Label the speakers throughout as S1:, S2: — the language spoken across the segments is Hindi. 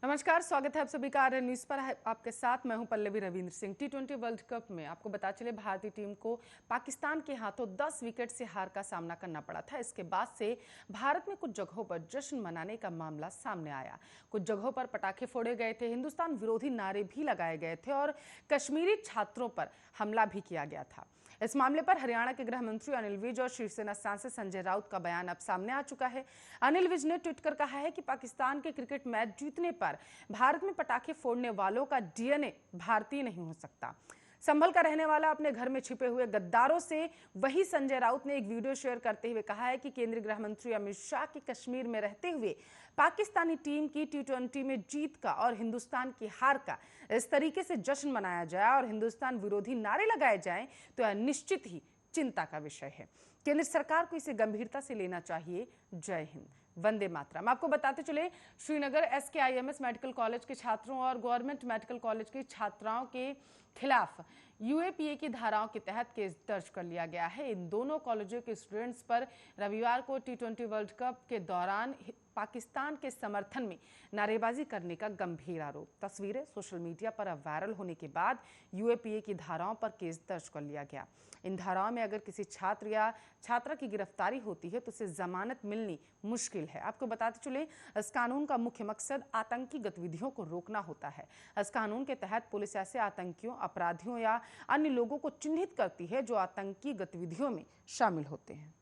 S1: नमस्कार, स्वागत है आप सभी का आर्यन न्यूज पर। आपके साथ मैं हूं पल्लवी रविंद्र सिंह। टी20 वर्ल्ड कप में आपको बता चले भारतीय टीम को पाकिस्तान के हाथों 10 विकेट से हार का सामना करना पड़ा था। इसके बाद से भारत में कुछ जगहों पर जश्न मनाने का मामला सामने आया। कुछ जगहों पर पटाखे फोड़े गए थे, हिंदुस्तान विरोधी नारे भी लगाए गए थे और कश्मीरी छात्रों पर हमला भी किया गया था। इस मामले पर हरियाणा के गृह मंत्री अनिल विज और शिवसेना सांसद संजय राउत का बयान अब सामने आ चुका है। अनिल विज ने ट्वीट कर कहा है कि पाकिस्तान के क्रिकेट मैच जीतने पर भारत में पटाखे फोड़ने वालों का डीएनए भारतीय नहीं हो सकता। संभल का रहने वाला अपने घर में छिपे हुए गद्दारों से वही संजय राउत ने एक वीडियो शेयर करते हुए कहा है कि केंद्रीय गृह मंत्री अमित शाह की कश्मीर में रहते हुए पाकिस्तानी टीम की टी20 में जीत का और हिंदुस्तान की हार का इस तरीके से जश्न मनाया जाए और हिंदुस्तान विरोधी नारे लगाए जाएं तो यह निश्चित ही चिंता का विषय है। केंद्र सरकार को इसे गंभीरता से लेना चाहिए। जय हिंद, वंदे मातरम। आपको बताते चले, श्रीनगर एसकेआईएमएस मेडिकल कॉलेज के छात्रों और गवर्नमेंट मेडिकल कॉलेज की छात्राओं के खिलाफ यूएपीए की धाराओं के तहत केस दर्ज कर लिया गया है। इन दोनों कॉलेजों के स्टूडेंट्स पर रविवार को टी20 वर्ल्ड कप के दौरान पाकिस्तान के समर्थन में नारेबाजी करने का गंभीर आरोप। तस्वीरें सोशल मीडिया पर अब वायरल होने के बाद यूएपीए की धाराओं पर केस दर्ज कर लिया गया। इन धाराओं में अगर किसी छात्र या छात्रा की गिरफ्तारी होती है तो उसे जमानत मिलनी मुश्किल है। आपको बताते चले, इस कानून का मुख्य मकसद आतंकी गतिविधियों को रोकना होता है। इस कानून के तहत पुलिस ऐसे आतंकियों, अपराधियों या अन्य लोगों को चिन्हित करती है जो आतंकी गतिविधियों में शामिल होते हैं।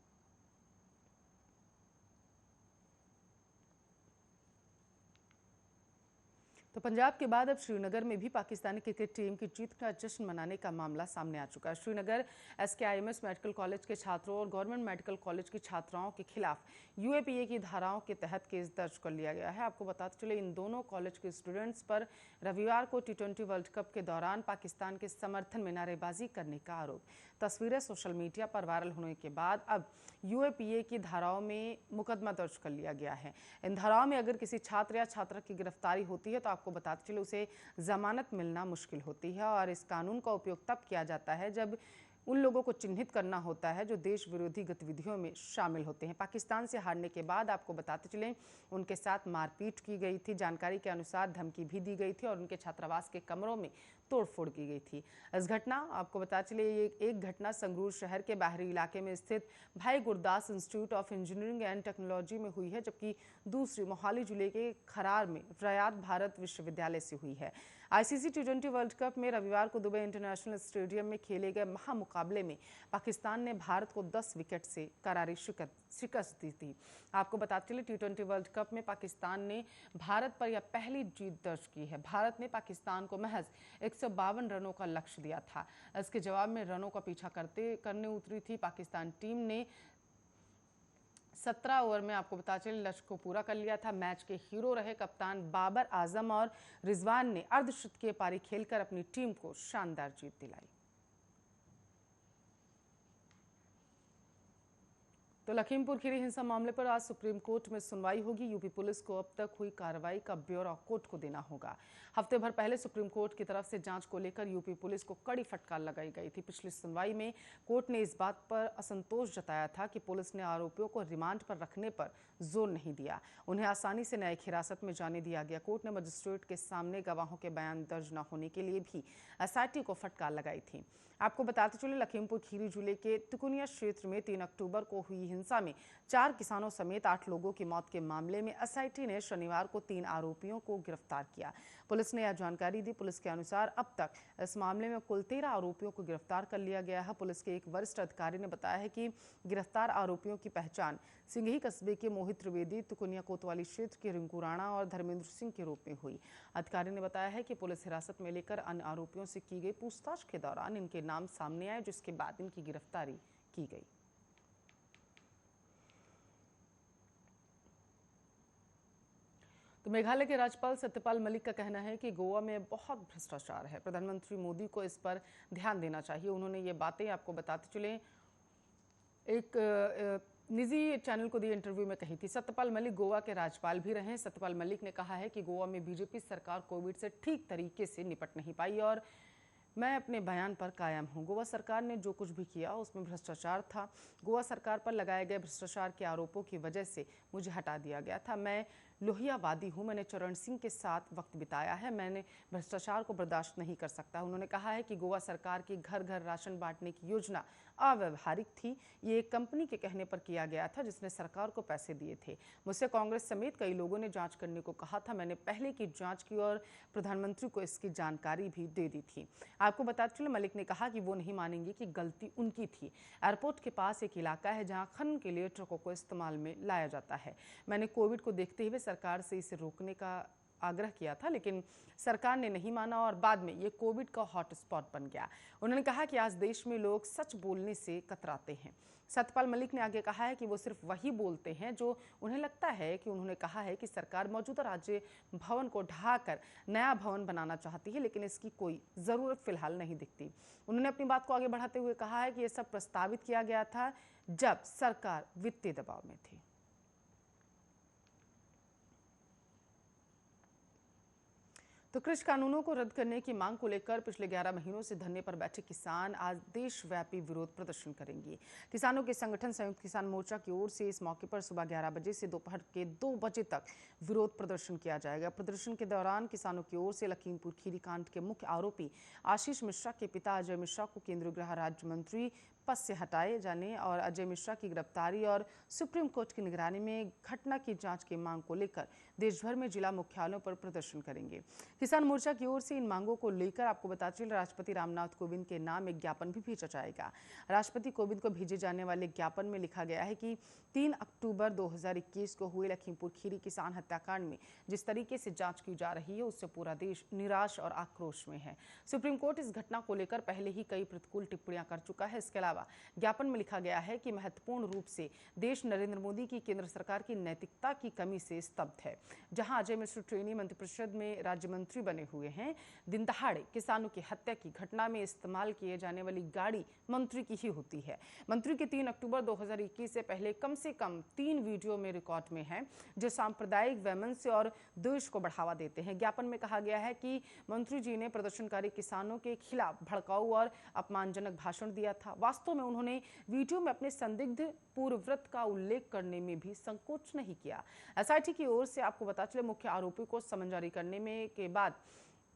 S1: तो पंजाब के बाद अब श्रीनगर में भी पाकिस्तानी क्रिकेट टीम की जीत का जश्न मनाने का मामला सामने आ चुका है। श्रीनगर एसकेआईएमएस मेडिकल कॉलेज के छात्रों और गवर्नमेंट मेडिकल कॉलेज की छात्राओं के खिलाफ यूएपीए की धाराओं के तहत केस दर्ज कर लिया गया है। आपको बताते चले, इन दोनों कॉलेज के स्टूडेंट्स पर रविवार को टी20 वर्ल्ड कप के दौरान पाकिस्तान के समर्थन में नारेबाजी करने का आरोप। तस्वीरें सोशल मीडिया पर वायरल होने के बाद अब यूएपीए की धाराओं में मुकदमा दर्ज कर लिया गया है। इन धाराओं में अगर किसी छात्र या छात्रा की गिरफ्तारी होती है तो आपको बताते चले उसे जमानत मिलना मुश्किल होती है और इस कानून का उपयोग तब किया जाता है जब उन लोगों को चिन्हित करना होता है जो देश विरोधी गतिविधियों में शामिल होते हैं। पाकिस्तान से हारने के बाद आपको बताते चलें उनके साथ मारपीट की गई थी। जानकारी के अनुसार धमकी भी दी गई थी और उनके छात्रावास के कमरों में तोड़फोड़ की गई थी। इस घटना आपको बता चले, ये एक घटना संगरूर शहर के बाहरी इलाके में स्थित भाई Gurdas institute of engineering and technology में हुई है, जबकि दूसरी मोहाली जिले के खरार में रयात भारत विश्वविद्यालय से हुई है। आईसीसी टी20 वर्ल्ड कप में रविवार को दुबई इंटरनेशनल स्टेडियम में खेले गए महामुकाबले में पाकिस्तान ने भारत को 10 विकेट से करारी शिकस्त दी थी। आपको बताते चले, टी20 वर्ल्ड कप में पाकिस्तान ने भारत पर यह पहली जीत दर्ज की है। भारत ने पाकिस्तान को महज 152 रनों का लक्ष्य दिया था। इसके जवाब में रनों का पीछा करने उतरी थी पाकिस्तान टीम ने 17 ओवर में आपको बता चले लक्ष्य को पूरा कर लिया था। मैच के हीरो रहे कप्तान बाबर आजम और रिजवान ने अर्धशतकीय पारी खेलकर अपनी टीम को शानदार जीत दिलाई। तो लखीमपुर खीरी हिंसा मामले पर आज सुप्रीम कोर्ट में सुनवाई होगी। यूपी पुलिस को अब तक हुई कार्रवाई का ब्यौरा कोर्ट को देना होगा। हफ्ते भर पहले सुप्रीम कोर्ट की तरफ से जांच को लेकर यूपी पुलिस को कड़ी फटकार लगाई गई थी। पिछली सुनवाई में कोर्ट ने इस बात पर असंतोष जताया था कि पुलिस ने आरोपियों को रिमांड पर रखने पर जोर नहीं दिया, उन्हें आसानी से न्यायिक हिरासत में जाने दिया गया। कोर्ट ने मजिस्ट्रेट के सामने गवाहों के बयान दर्ज न होने के लिए भी एसआईटी को फटकार लगाई थी। आपको बताते चले, लखीमपुर खीरी जिले के तुकुनिया क्षेत्र में 3 अक्टूबर को हुई हिंसा में 4 किसानों समेत 8 लोगों की मौत के मामले में एसआईटी ने शनिवार को 3 आरोपियों को गिरफ्तार किया। पुलिस ने यह जानकारी दी। पुलिस के अनुसार अब तक इस मामले में कुल 13 आरोपियों को गिरफ्तार कर लिया गया है। पुलिस के एक वरिष्ठ अधिकारी ने बताया है कि गिरफ्तार आरोपियों की पहचान सिंघी कस्बे के मोहित त्रिवेदी, तुकुनिया कोतवाली क्षेत्र के रिंकू राणा और धर्मेंद्र सिंह के रूप में हुई। अधिकारी ने बताया है कि पुलिस हिरासत में लेकर अन्य आरोपियों से की गई पूछताछ के दौरान इनके नाम सामने आए, जिसके बाद इनकी गिरफ्तारी की गई। तो मेघालय के राज्यपाल सत्यपाल मलिक का कहना है कि गोवा में बहुत भ्रष्टाचार है। प्रधानमंत्री मोदी को इस पर ध्यान देना चाहिए। उन्होंने ये बातें आपको बताते चले एक निजी चैनल को दिए इंटरव्यू में कही थी। सत्यपाल मलिक गोवा के राज्यपाल भी रहे। सत्यपाल मलिक ने कहा है कि गोवा में बीजेपी सरकार कोविड से ठीक तरीके से निपट नहीं पाई और मैं अपने बयान पर कायम हूं। गोवा सरकार ने जो कुछ भी किया उसमें भ्रष्टाचार था। गोवा सरकार पर लगाए गए भ्रष्टाचार के आरोपों की वजह से मुझे हटा दिया गया था। मैं लोहियावादी हूं, मैंने चरण सिंह के साथ वक्त बिताया है, मैंने भ्रष्टाचार को बर्दाश्त नहीं कर सकता। उन्होंने कहा है कि गोवा सरकार की घर घर राशन बांटने की योजना अव्यवहारिक थी। ये एक कंपनी के कहने पर किया गया था जिसने सरकार को पैसे दिए थे। मुझसे कांग्रेस समेत कई लोगों ने जांच करने को कहा था, मैंने पहले की जांच की और प्रधानमंत्री को इसकी जानकारी भी दे दी थी। आपको बताते चले, मलिक ने कहा कि वो नहीं मानेंगे कि गलती उनकी थी। एयरपोर्ट के पास एक इलाका है जहां खनन के लिए ट्रकों को इस्तेमाल में लाया जाता है। मैंने कोविड को देखते हुए सरकार से इसे रोकने का आग्रह किया था, लेकिन सरकार ने नहीं माना और बाद में ये कोविड का हॉटस्पॉट बन गया। उन्होंने कहा कि आज देश में लोग सच बोलने से कतराते हैं। सत्यपाल मलिक ने आगे कहा है कि वो सिर्फ वही बोलते हैं जो उन्हें लगता है कि उन्होंने कहा है कि सरकार मौजूदा राज्य भवन को ढहाकर नया भवन बनाना चाहती है, लेकिन इसकी कोई ज़रूरत फिलहाल नहीं दिखती। उन्होंने अपनी बात को आगे बढ़ाते हुए कहा है कि यह सब प्रस्तावित किया गया था जब सरकार वित्तीय दबाव में थी। तो कृषि कानूनों को रद्द करने की मांग को लेकर पिछले 11 महीनों से धरने पर बैठे किसान आज देशव्यापी विरोध प्रदर्शन करेंगे। किसानों के संगठन संयुक्त किसान मोर्चा की ओर से इस मौके पर सुबह 11 बजे से दोपहर के 2 बजे तक विरोध प्रदर्शन किया जाएगा। प्रदर्शन के दौरान किसानों की ओर से लखीमपुर खीरी कांड के मुख्य आरोपी आशीष मिश्रा के पिता अजय मिश्रा को केंद्रीय गृह राज्य मंत्री पद से हटाए जाने और अजय मिश्रा की गिरफ्तारी और सुप्रीम कोर्ट की निगरानी में घटना की जांच की मांग को लेकर देश भर में जिला मुख्यालयों पर प्रदर्शन करेंगे। किसान मोर्चा की ओर से इन मांगों को लेकर आपको बता चले, राष्ट्रपति रामनाथ कोविंद के नाम एक ज्ञापन भी भेजा जाएगा। राष्ट्रपति कोविंद को भेजे जाने वाले ज्ञापन में लिखा गया है कि 3 अक्टूबर 2021 को हुए लखीमपुर खीरी किसान हत्याकांड में जिस तरीके से जांच की जा रही है उससे पूरा देश निराश और आक्रोश में है। सुप्रीम कोर्ट इस घटना को लेकर पहले ही कई प्रतिकूल टिप्पणियां कर चुका है। इसके अलावा ज्ञापन में लिखा गया है कि महत्वपूर्ण रूप से देश नरेंद्र मोदी की केंद्र सरकार की नैतिकता की कमी से स्तब्ध है। जहां अजय मिश्रा ट्रेनी मंत्रिपरिषद में राज्य मंत्री बने हुए हैं, दिन दहाड़े किसानों की हत्या की घटना में इस्तेमाल किए जाने वाली गाड़ी मंत्री की ही होती है। मंत्री के 3 अक्टूबर 2021 से पहले कम से कम 3 वीडियो में रिकॉर्ड में हैं जो सांप्रदायिक वैमनस्य और द्वेष को बढ़ावा देते हैं। ज्ञापन में कहा गया है कि मंत्री जी ने प्रदर्शनकारी किसानों के खिलाफ भड़काऊ और अपमानजनक भाषण दिया था। वास्तव में उन्होंने वीडियो में अपने संदिग्ध पूर्वव्रत का उल्लेख करने में भी संकोच नहीं किया। एसआईटी की ओर से आपको बता चले, मुख्य आरोपी को समन जारी करने में के बाद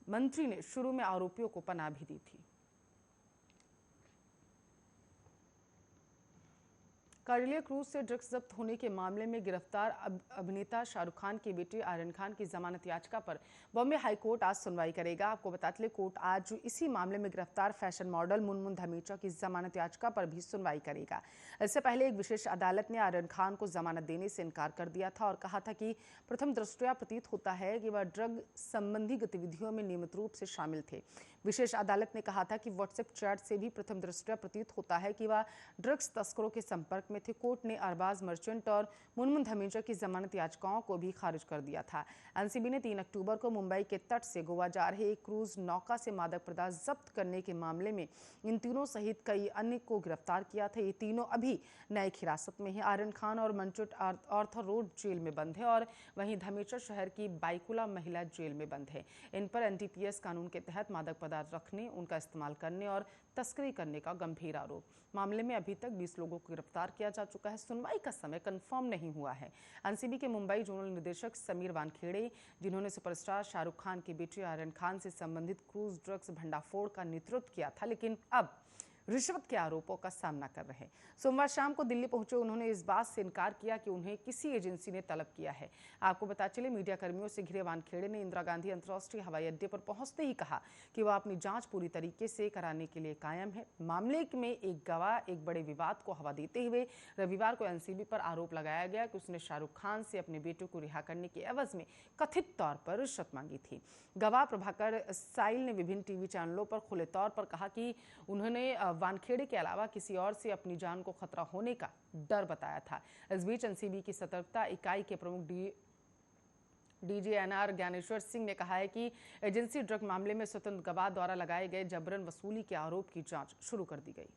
S1: मंत्री ने शुरू में आरोपियों को पनाह भी दी थी। कार्डिलिया क्रूज से ड्रग्स जब्त होने के मामले में गिरफ्तार अभिनेता शाहरुख खान के बेटे आर्यन खान की जमानत याचिका पर बॉम्बे हाईकोर्ट आज सुनवाई करेगा। आपको बता चले, कोर्ट आज इसी मामले में गिरफ्तार फैशन मॉडल मुनमुन धमीजा की जमानत याचिका पर भी सुनवाई करेगा। इससे पहले एक विशेष अदालत ने आर्यन खान को जमानत देने से इनकार कर दिया था और कहा था कि प्रथम दृष्टया प्रतीत होता है कि वह ड्रग संबंधी गतिविधियों में नियमित रूप से शामिल थे। विशेष अदालत ने कहा था कि व्हाट्सएप चैट से भी प्रथम दृष्टया प्रतीत होता है कि वह ड्रग्स तस्करों के संपर्क में थे। कोर्ट ने अरबाज मर्चेंट और मुनमुन धमीजा की जमानत याचिकाओं को भी खारिज कर दिया था। एनसीबी ने 3 अक्टूबर को मुंबई के तट से गोवा जा रहे एक क्रूज नौका से मादक पदार्थ जब्त करने के मामले में इन तीनों सहित कई अन्य को गिरफ्तार किया था। ये तीनों अभी न्यायिक हिरासत में है। आर्यन खान और मंचुट आर्थर रोड जेल में बंद है और वहीं धमीजा शहर की बाइकुला महिला जेल में बंद है। इन पर एनडीपीएस कानून के तहत मादक पदार्थ रखने, उनका इस्तेमाल करने और तस्करी करने का गंभीर आरोप। मामले में अभी तक 20 लोगों को गिरफ्तार किया जा चुका है। सुनवाई का समय कंफर्म नहीं हुआ है। एनसीबी के मुंबई जोनल निदेशक समीर वानखेड़े, जिन्होंने सुपरस्टार शाहरुख खान के बेटे आर्यन खान से संबंधित क्रूज ड्रग्स भंडाफोड़ का नेतृत्व किया था, लेकिन अब रिश्वत के आरोपों का सामना कर रहे हैं। सोमवार शाम को दिल्ली पहुंचे उन्होंने इस बात से इनकार किया कि उन्हें किसी एजेंसी ने तलब किया है। आपको बता चले, मीडिया कर्मियों से घिरे वानखेड़े ने इंदिरा गांधी अंतर्राष्ट्रीय हवाई अड्डे पर पहुंचते ही कहा कि वह अपनी जांच पूरी तरीके से कराने के लिए कायम है। मामले में एक गवाह एक बड़े विवाद को हवा देते हुए रविवार को एनसीबी पर आरोप लगाया गया कि उसने शाहरुख खान से अपने बेटे को रिहा करने के एवज में कथित तौर पर रिश्वत मांगी थी। गवाह प्रभाकर साइल ने विभिन्न टीवी चैनलों पर खुले तौर पर कहा कि उन्होंने वानखेड़े के अलावा किसी और से अपनी जान को खतरा होने का डर बताया था। इस बीच एनसीबी की सतर्कता इकाई के प्रमुख डीजीएनआर ज्ञानेश्वर सिंह ने कहा है कि एजेंसी ड्रग मामले में स्वतंत्र गवाह द्वारा लगाए गए जबरन वसूली के आरोप की जांच शुरू कर दी गई।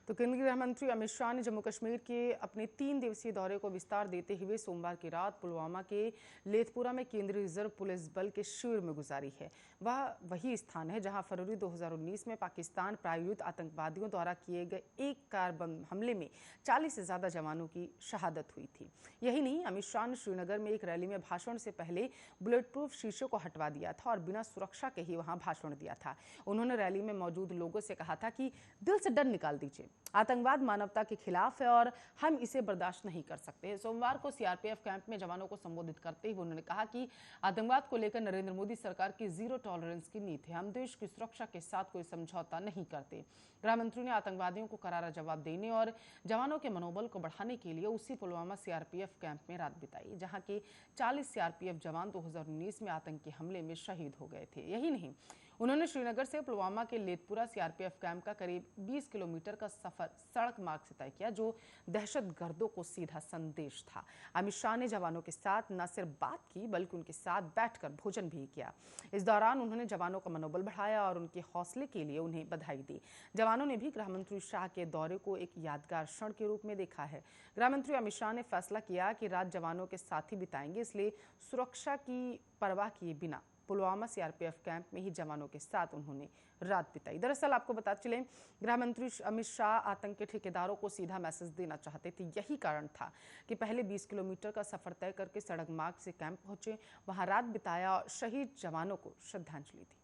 S1: तो केंद्रीय गृह मंत्री अमित शाह ने जम्मू कश्मीर के अपने 3 दिवसीय दौरे को विस्तार देते हुए सोमवार की रात पुलवामा के लेथपुरा में केंद्रीय रिजर्व पुलिस बल के शिविर में गुजारी है। वह वही स्थान है जहां फरवरी 2019 में पाकिस्तान प्रायोजित आतंकवादियों द्वारा किए गए एक कार बम हमले में 40 से ज्यादा जवानों की शहादत हुई थी। यही नहीं, अमित शाह ने श्रीनगर में एक रैली में भाषण से पहले बुलेट प्रूफ शीशे को हटवा दिया था और बिना सुरक्षा के ही वहां भाषण दिया था। उन्होंने रैली में मौजूद लोगों से कहा था कि दिल से डर निकाल दीजिए, आतंकवाद मानवता के खिलाफ है और हम इसे बर्दाश्त नहीं कर सकते। सोमवार को सीआरपीएफ कैंप में जवानों को संबोधित करते हुए उन्होंने कहा कि आतंकवाद को लेकर नरेंद्र मोदी सरकार की जीरो टॉलरेंस की नीति है। हम देश की सुरक्षा के साथ कोई समझौता नहीं करते। गृह मंत्री ने आतंकवादियों को करारा जवाब देने और जवानों के मनोबल को बढ़ाने के लिए उसी पुलवामा सीआरपीएफ कैंप में रात बिताई, जहां के 40 सीआरपीएफ जवान 2019 में आतंकी हमले में शहीद हो गए थे। यही नहीं, उन्होंने श्रीनगर से पुलवामा के लेथपुरा सीआरपीएफ कैंप का करीब 20 किलोमीटर का सफर सड़क मार्ग से तय किया, जो दहशतगर्दों को सीधा संदेश था। अमित शाह ने जवानों के साथ न सिर्फ बात की बल्कि उनके साथ बैठकर भोजन भी किया। इस दौरान उन्होंने जवानों का मनोबल बढ़ाया और उनके हौसले के लिए उन्हें बधाई दी। जवानों ने भी गृह मंत्री शाह के दौरे को एक यादगार क्षण के रूप में देखा है। गृह मंत्री अमित शाह ने फैसला किया कि रात जवानों के साथ ही बिताएंगे, इसलिए सुरक्षा की परवाह किए बिना पुलवामा सीआरपीएफ कैंप में ही जवानों के साथ उन्होंने रात बिताई। दरअसल आपको बता चले, गृह मंत्री अमित शाह आतंक के ठेकेदारों को सीधा मैसेज देना चाहते थे। यही कारण था कि पहले 20 किलोमीटर का सफर तय करके सड़क मार्ग से कैंप पहुंचे, वहां रात बिताया और शहीद जवानों को श्रद्धांजलि दी।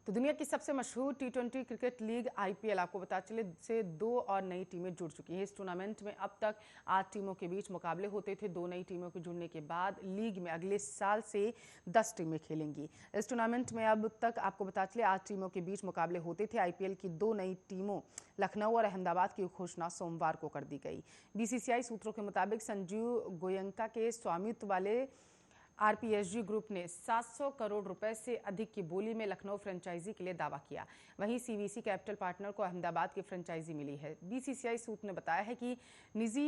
S1: तो दुनिया की सबसे मशहूर टी20 क्रिकेट लीग आईपीएल आपको बता चले से 2 और नई टीमें जुड़ चुकी हैं। इस टूर्नामेंट में अब तक 8 टीमों के बीच मुकाबले होते थे। 2 नई टीमों के जुड़ने के बाद लीग में अगले साल से 10 टीमें खेलेंगी। इस टूर्नामेंट में अब तक आपको बता चले 8 टीमों के बीच मुकाबले होते थे। आईपीएल की 2 नई टीमों लखनऊ और अहमदाबाद की घोषणा सोमवार को कर दी गई। बीसीसीआई सूत्रों के मुताबिक संजीव गोयंका के स्वामित्व वाले आरपीएसजी ग्रुप ने 700 करोड़ रुपए से अधिक की बोली में लखनऊ फ्रेंचाइजी के लिए दावा किया। वहीं सीवीसी कैपिटल पार्टनर को अहमदाबाद की फ्रेंचाइजी मिली है। बीसीसीआई सूत्र ने बताया है कि निजी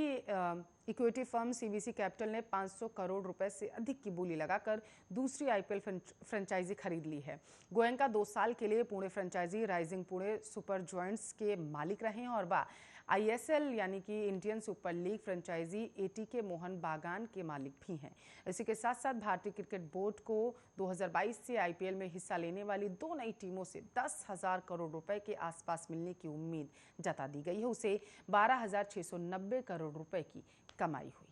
S1: इक्विटी फर्म सीवीसी कैपिटल ने 500 करोड़ रुपए से अधिक की बोली लगाकर दूसरी आईपीएल फ्रेंचाइजी खरीद ली है। गोयंका 2 साल के लिए Pune franchise Rising Pune Super Giants के मालिक रहे हैं और वह आईएसएल यानी कि Indian Super League franchise ATK Mohun Bagan के मालिक भी हैं। इसी के साथ साथ भारतीय क्रिकेट बोर्ड को 2022 से आईपीएल में हिस्सा लेने वाली 2 नई टीमों से 10,000 करोड़ रुपए के आसपास मिलने की उम्मीद जता दी गई है। उसे 12,690 करोड़ रुपए की कमाई हुई।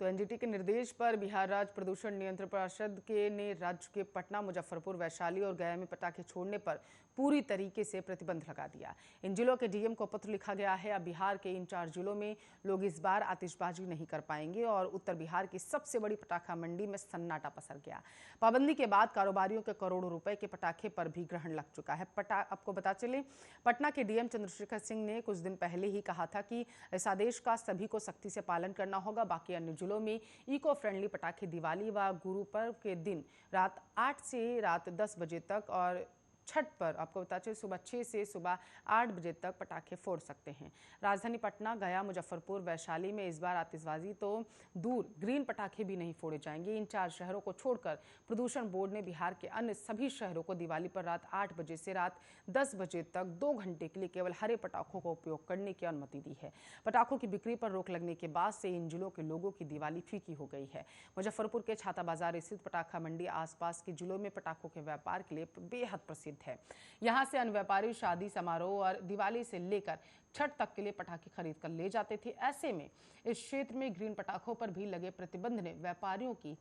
S1: तो एनजीटी के निर्देश पर बिहार राज्य प्रदूषण नियंत्रण परिषद ने राज्य के पटना, मुजफ्फरपुर, वैशाली और गया में पटाखे छोड़ने पर पूरी तरीके से प्रतिबंध लगा दिया। इन जिलों के डीएम को पत्र लिखा गया है। अब बिहार के इन 4 जिलों में लोग इस बार आतिशबाजी नहीं कर पाएंगे और उत्तर बिहार की सबसे बड़ी पटाखा मंडी में सन्नाटा पसर गया। पाबंदी के बाद कारोबारियों के करोड़ों रुपए के पटाखे पर भी ग्रहण लग चुका है। आपको बता चले, पटना के डीएम चंद्रशेखर सिंह ने कुछ दिन पहले ही कहा था कि इस आदेश का सभी को सख्ती से पालन करना होगा। बाकी अन्य जिलों में इको फ्रेंडली पटाखे दिवाली व गुरु पर्व के दिन रात 8 से रात 10 बजे तक और छठ पर आपको बता चले सुबह 6 से सुबह 8 बजे तक पटाखे फोड़ सकते हैं। राजधानी पटना, गया, मुजफ्फरपुर, वैशाली में इस बार आतिशबाजी तो दूर ग्रीन पटाखे भी नहीं फोड़े जाएंगे। इन 4 शहरों को छोड़कर प्रदूषण बोर्ड ने बिहार के अन्य सभी शहरों को दिवाली पर रात 8 बजे से रात 10 बजे तक 2 घंटे के लिए केवल हरे पटाखों का उपयोग करने की अनुमति दी है। पटाखों की बिक्री पर रोक लगने के बाद से इन जिलों के लोगों की दिवाली फीकी हो गई है। मुजफ्फरपुर के छाता बाजार स्थित पटाखा मंडी आसपास के जिलों में पटाखों के व्यापार के लिए बेहद प्रसिद्ध है। यहां से अन्य व्यापारी शादी समारोह और दिवाली से लेकर छठ तक के लिए पटाखे खरीद कर ले जाते थे। ऐसे में इस क्षेत्र में ग्रीन पटाखों पर भी लगे प्रतिबंध ने व्यापारियों की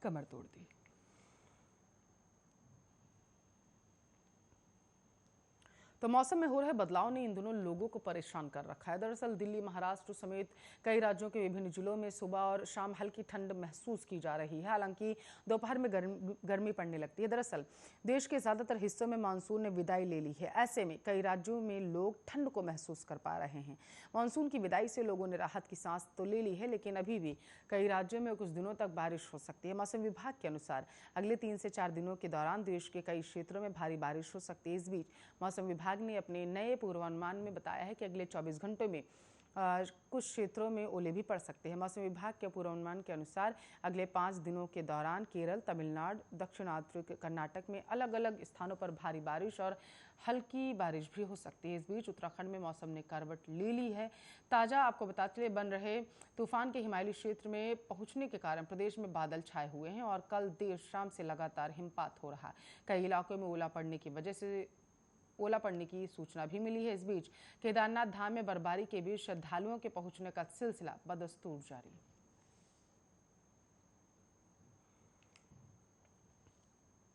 S1: कमर तोड़ दी। तो मौसम में हो रहे बदलाव ने इन दिनों लोगों को परेशान कर रखा है। दरअसल दिल्ली, महाराष्ट्र समेत कई राज्यों के विभिन्न जिलों में सुबह और शाम हल्की ठंड महसूस की जा रही है। हालांकि दोपहर में गर्मी पड़ने लगती है। दरअसल देश के ज्यादातर हिस्सों में मानसून ने विदाई ले ली है। ऐसे में कई राज्यों में लोग ठंड को महसूस कर पा रहे हैं। मानसून की विदाई से लोगों ने राहत की सांस तो ले ली है, लेकिन अभी भी कई राज्यों में कुछ दिनों तक बारिश हो सकती है। मौसम विभाग के अनुसार अगले 3 से 4 दिनों के दौरान देश के कई क्षेत्रों में भारी बारिश हो सकती है। इस बीच मौसम विभाग ने अपने नए पूर्वानुमान में बताया है कि अगले 24 घंटों में कुछ क्षेत्रों में ओले भी पड़ सकते हैं। मौसम विभाग के पूर्वानुमान के अनुसार अगले 5 दिनों के दौरान केरल, तमिलनाडु, दक्षिणार्ध कर्नाटक में अलग अलग स्थानों पर भारी बारिश और हल्की बारिश भी हो सकती है। इस बीच उत्तराखंड में मौसम ने करवट ले ली है। ताज़ा आपको बताते चले, बन रहे तूफान के हिमालयी क्षेत्र में पहुंचने के कारण प्रदेश में बादल छाए हुए हैं और कल देर शाम से लगातार हिमपात हो रहा है। कई इलाकों में ओला पड़ने की वजह से ओला पड़ने की सूचना भी मिली है। इस बीच केदारनाथ धाम में बर्फबारी के बीच श्रद्धालुओं के पहुंचने का सिलसिला बदस्तूर जारी है।